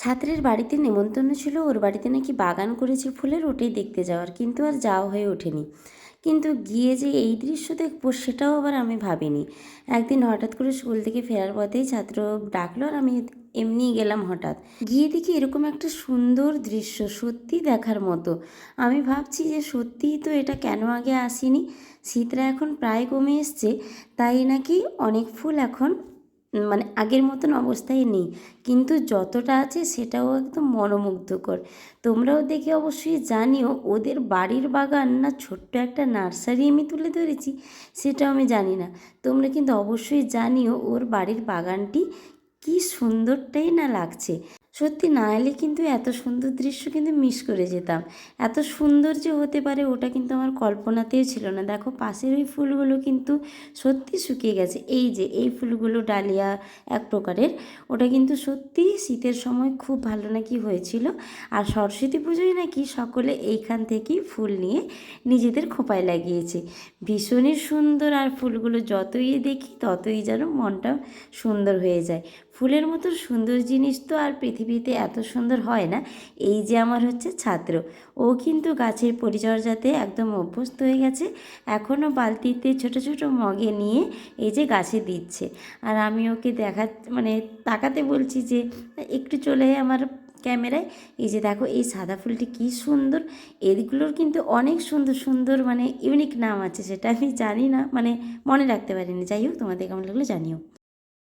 ছাত্রের বাড়িতে নেমন্তন্ন ছিল, ওর বাড়িতে নাকি বাগান করেছে ফুলের, ওটাই দেখতে যাওয়ার, কিন্তু আর যাওয়া হয়ে ওঠেনি। কিন্তু গিয়ে যে এই দৃশ্য দেখবো সেটাও আবার আমি ভাবিনি। একদিন হঠাৎ করে স্কুল থেকে ফেরার পথেই ছাত্র ডাকলো আর আমি এমনিই গেলাম। হঠাৎ গিয়ে দেখি এরকম একটা সুন্দর দৃশ্য, সত্যি দেখার মতো। আমি ভাবছি যে সত্যিই তো, এটা কেন আগে আসেনি। শীতটা এখন প্রায় কমে এসছে, তাই নাকি অনেক ফুল এখন মানে আগের মতন অবস্থায় নেই, কিন্তু যতটা আছে সেটাও একদম মনোমুগ্ধকর। তোমরাও দেখে অবশ্যই জানিও, ওদের বাড়ির বাগান না ছোট্ট একটা নার্সারি আমি তুলে ধরেছি সেটাও আমি জানি না। তোমরা কিন্তু অবশ্যই জানিও ওর বাড়ির বাগানটি কি সুন্দরটাই না লাগছে। সত্যি না এলে কিন্তু এত সুন্দর দৃশ্য কিন্তু মিস করে যেতাম। এত সুন্দর যে হতে পারে ওটা কিন্তু আমার কল্পনাতেও ছিল না। দেখো পাশের ওই ফুলগুলো কিন্তু সত্যি শুকিয়ে গেছে। এই যে এই ফুলগুলো ডালিয়া এক প্রকারের, ওটা কিন্তু সত্যি শীতের সময় খুব ভালো নাকি হয়েছিল। আর সরস্বতী পুজোয় নাকি সকলে এইখান থেকেই ফুল নিয়ে নিজেদের খোঁপায় লাগিয়েছে। ভীষণই সুন্দর, আর ফুলগুলো যতই দেখি ততই যেন মনটা সুন্দর হয়ে যায়। ফুলের মতো সুন্দর জিনিস তো আর পৃথিবীতে এত সুন্দর হয় না। এই যে আমার হচ্ছে ছাত্র, ও কিন্তু গাছের পরিচর্যাতে একদম অভ্যস্ত হয়ে গেছে। এখনও বালতিতে ছোট ছোট মগে নিয়ে এই যে গাছে দিচ্ছে। আর আমি ওকে মানে তাকাতে বলছি যে একটু চলে আমার ক্যামেরায়। এই যে দেখো এই সাদা ফুলটি কি সুন্দর। এগুলোর কিন্তু অনেক সুন্দর সুন্দর মানে ইউনিক নাম আছে, সেটা আমি জানি না, মানে মনে রাখতে পারিনি। যাই হোক, তোমাদের কেমন লাগলো জানিও।